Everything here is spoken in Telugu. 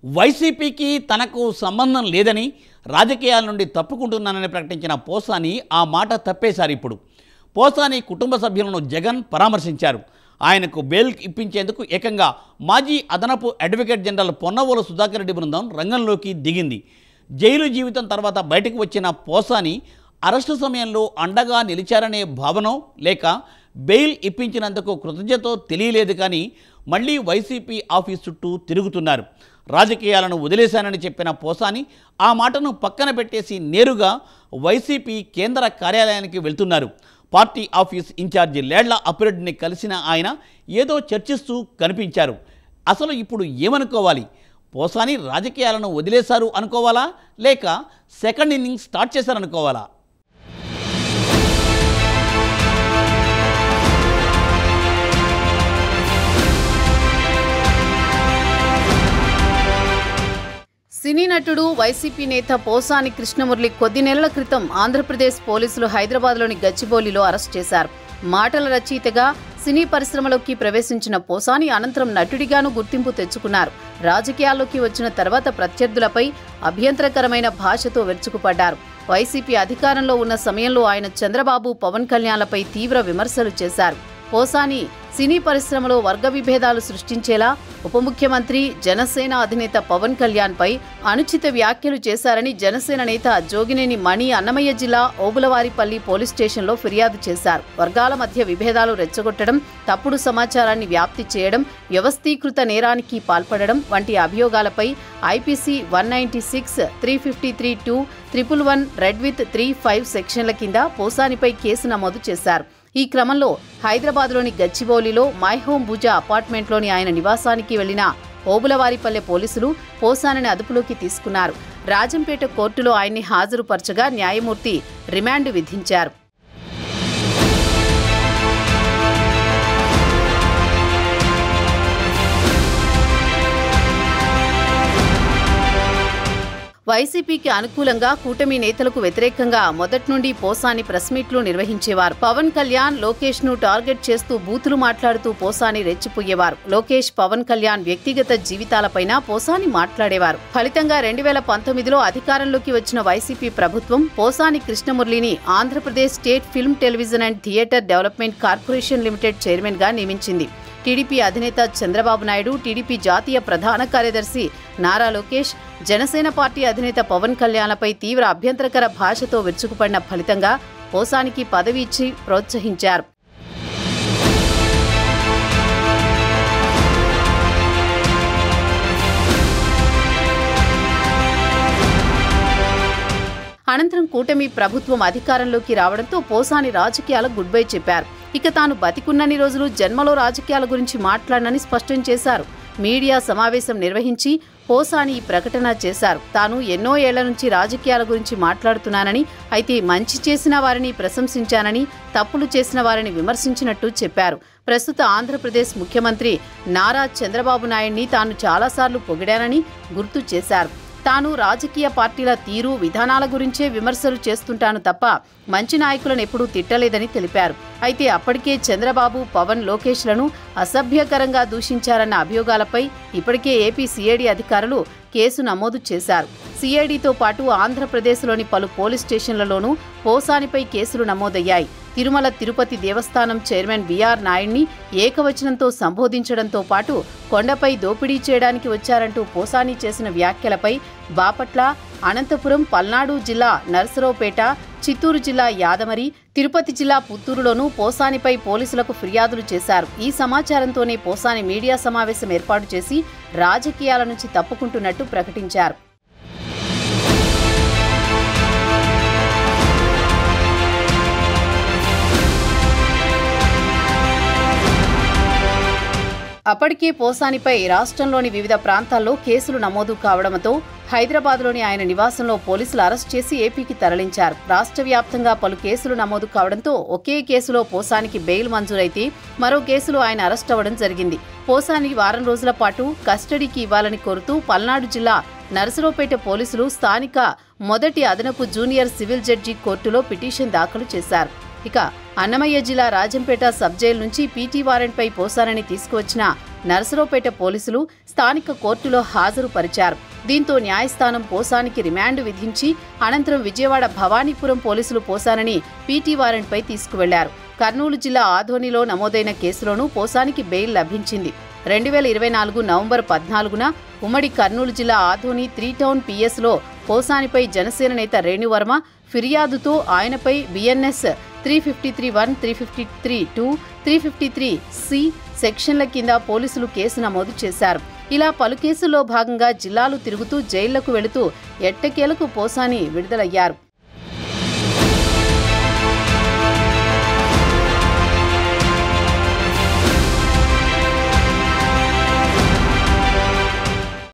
వైసీపీకి తనకు సంబంధం లేదని రాజకీయాల నుండి తప్పుకుంటున్నానని ప్రకటించిన పోసాని ఆ మాట తప్పేశారు. ఇప్పుడు పోసాని కుటుంబ సభ్యులను జగన్ పరామర్శించారు. ఆయనకు బెయిల్ ఇప్పించేందుకు ఏకంగా మాజీ అదనపు అడ్వకేట్ జనరల్ పొన్నవోలు సుధాకర్ రెడ్డి బృందం రంగంలోకి దిగింది. జైలు జీవితం తర్వాత బయటకు వచ్చిన పోసాని అరెస్టు సమయంలో అండగా నిలిచారనే భావనో లేక బెయిల్ ఇప్పించినందుకు కృతజ్ఞతో తెలియలేదు, కానీ మళ్ళీ వైసీపీ ఆఫీస్ చుట్టూ తిరుగుతున్నారు. రాజకీయాలను వదిలేశానని చెప్పిన పోసాని ఆ మాటను పక్కన పెట్టేసి నేరుగా వైసీపీ కేంద్ర కార్యాలయానికి వెళ్తున్నారు. పార్టీ ఆఫీస్ ఇన్ఛార్జి లేళ్ల అప్పిరెడ్డిని కలిసిన ఆయన ఏదో చర్చిస్తూ కనిపించారు. అసలు ఇప్పుడు ఏమనుకోవాలి? పోసాని రాజకీయాలను వదిలేశారు అనుకోవాలా, లేక సెకండ్ ఇన్నింగ్స్ స్టార్ట్ చేశారనుకోవాలా? సినీ నటుడు వైసీపీ నేత పోసాని కృష్ణమురళి కొద్ది నెలల క్రితం ఆంధ్రప్రదేశ్ పోలీసులు హైదరాబాద్లోని గచ్చిబౌలిలో అరెస్ట్ చేశారు. మాటల రచయితగా సినీ పరిశ్రమలోకి ప్రవేశించిన పోసాని అనంతరం నటుడిగాను గుర్తింపు తెచ్చుకున్నారు. రాజకీయాల్లోకి వచ్చిన తర్వాత ప్రత్యర్థులపై అభ్యంతరకరమైన భాషతో విరుచుకుపడ్డారు. వైసీపీ అధికారంలో ఉన్న సమయంలో ఆయన చంద్రబాబు, పవన్ కళ్యాణ్లపై తీవ్ర విమర్శలు చేశారు. పోసాని సినీ పరిశ్రమలో వర్గ విభేదాలు సృష్టించేలా ఉప ముఖ్యమంత్రి, జనసేన అధినేత పవన్ కళ్యాణ్పై అనుచిత వ్యాఖ్యలు చేశారని జనసేన నేత జోగినేని మణి అన్నమయ్య జిల్లా ఓబులవారిపల్లి పోలీస్ స్టేషన్లో ఫిర్యాదు చేశారు. వర్గాల మధ్య విభేదాలు రెచ్చగొట్టడం, తప్పుడు సమాచారాన్ని వ్యాప్తి చేయడం, వ్యవస్థీకృత నేరానికి పాల్పడడం వంటి అభియోగాలపై ఐపీసీ 196, 353(2), 111 రెడ్ విత్ 35 సెక్షన్ల కింద పోసానిపై కేసు నమోదు చేశారు. ఈ క్రమంలో హైదరాబాద్లోని గచ్చిబౌలిలో మై హోమ్ భుజ అపార్ట్మెంట్లోని ఆయన నివాసానికి వెళ్లిన ఓబులవారిపల్లె పోలీసులు పోసానిని అదుపులోకి తీసుకున్నారు. రాజంపేట కోర్టులో ఆయన్ని హాజరుపరచగా న్యాయమూర్తి రిమాండ్ విధించారు. వైసీపీకి అనుకూలంగా, కూటమి నేతలకు వ్యతిరేకంగా మొదటి నుండి పోసాని ప్రెస్ మీట్లు నిర్వహించేవారు. పవన్ కళ్యాణ్, లోకేష్ ను టార్గెట్ చేస్తూ బూతులు మాట్లాడుతూ పోసాని రెచ్చిపోయేవారు. లోకేష్, పవన్ కళ్యాణ్ వ్యక్తిగత జీవితాలపైన పోసాని మాట్లాడేవారు. ఫలితంగా 2019లో అధికారంలోకి వచ్చిన వైసీపీ ప్రభుత్వం పోసాని కృష్ణమురళిని Andhra Pradesh state film, television and theatre development corporation limited chairman గా నియమించింది. టీడీపీ అధినేత చంద్రబాబు నాయుడు, టీడీపీ జాతీయ ప్రధాన కార్యదర్శి నారా లోకేష్, జనసేన పార్టీ అధినేత పవన్ కళ్యాణ్లపై తీవ్ర అభ్యంతరకర భాషతో విరుచుకుపడిన ఫలితంగా పోసానికి పదవి ఇచ్చి ప్రోత్సహించారు. అనంతరం కూటమి ప్రభుత్వం అధికారంలోకి రావడంతో పోసాని రాజకీయాలకు గుడ్ బై చెప్పారు. ఇక తాను బతికున్నన్ని రోజులు జన్మలో రాజకీయాల గురించి మాట్లాడనని స్పష్టం చేశారు. మీడియా సమావేశం నిర్వహించి పోసాని ఈ ప్రకటన చేశారు. తాను ఎన్నో ఏళ్ల నుంచి రాజకీయాల గురించి మాట్లాడుతున్నానని, అయితే మంచి చేసిన వారిని ప్రశంసించానని, తప్పులు చేసిన వారిని విమర్శించినట్టు చెప్పారు. ప్రస్తుత ఆంధ్రప్రదేశ్ ముఖ్యమంత్రి నారా చంద్రబాబు నాయుడిని తాను చాలాసార్లు పొగిడానని గుర్తు చేశారు. తాను రాజకీయ పార్టీల తీరు, విధానాల గురించే విమర్శలు చేస్తుంటాను తప్ప మంచి నాయకులను ఎప్పుడూ తిట్టలేదని తెలిపారు. అయితే అప్పటికే చంద్రబాబు, పవన్, లోకేష్లను అసభ్యకరంగా దూషించారన్న అభియోగాలపై ఇప్పటికే ఏపీ సిఐడి అధికారులు కేసు నమోదు చేశారు. సిఐడితో పాటు ఆంధ్రప్రదేశ్లోని పలు పోలీస్ స్టేషన్లలోనూ పోసానిపై కేసులు నమోదయ్యాయి. తిరుమల తిరుపతి దేవస్థానం చైర్మన్ బిఆర్ నాయుడిని ఏకవచనంతో సంబోధించడంతో పాటు కొండపై దోపిడీ చేయడానికి వచ్చారంటూ పోసాని చేసిన వ్యాఖ్యలపై బాపట్ల, అనంతపురం, పల్నాడు జిల్లా నర్సరావుపేట, చిత్తూరు జిల్లా యాదమరి, తిరుపతి జిల్లా పుత్తూరులోనూ పోసానిపై పోలీసులకు ఫిర్యాదులు చేశారు. ఈ సమాచారంతోనే పోసాని మీడియా సమావేశం ఏర్పాటు చేసి రాజకీయాల నుంచి తప్పుకుంటున్నట్టు ప్రకటించారు. అప్పటికే పోసానిపై రాష్ట్రంలోని వివిధ ప్రాంతాల్లో కేసులు నమోదు కావడంతో హైదరాబాద్లోని ఆయన నివాసంలో పోలీసులు అరెస్ట్ చేసి ఏపీకి తరలించారు. రాష్ట్ర వ్యాప్తంగా పలు కేసులు నమోదు కావడంతో ఒకే కేసులో పోసానికి బెయిల్ మంజూరైతే మరో కేసులో ఆయన అరెస్ట్ అవ్వడం జరిగింది. పోసాని వారం రోజుల పాటు కస్టడీకి ఇవ్వాలని కోరుతూ పల్నాడు జిల్లా నరసరావుపేట పోలీసులు స్థానిక మొదటి అదనపు జూనియర్ సివిల్ జడ్జి కోర్టులో పిటిషన్ దాఖలు చేశారు. ఇక అన్నమయ్య జిల్లా రాజంపేట సబ్ జైలు నుంచి పీటీ వారెంట్పై పోసానని తీసుకువచ్చిన నరసరావుపేట పోలీసులు స్థానిక కోర్టులో హాజరుపరిచారు. దీంతో న్యాయస్థానం పోసానికి రిమాండ్ విధించి అనంతరం విజయవాడ భవానీపురం పోలీసులు పోసానని పీటీ వారెంట్పై తీసుకువెళ్లారు. కర్నూలు జిల్లా ఆదోనిలో నమోదైన కేసులోనూ పోసానికి బెయిల్ లభించింది. 2024 నవంబర్ 14న ఉమ్మడి కర్నూలు జిల్లా ఆదోని 3 టౌన్ పిఎస్లో పోసానిపై జనసేన నేత రేణువర్మ ఫిర్యాదుతో ఆయనపై బిఎన్ఎస్ 353(1), 353(2), 353(c) సెక్షన్ల కింద పోలీసులు కేసు నమోదు చేశారు. ఇలా పలు కేసుల్లో భాగంగా జిల్లాలు తిరుగుతూ జైళ్లకు వెళుతూ ఎట్టకేలకు పోసాని విడుదలయ్యారు.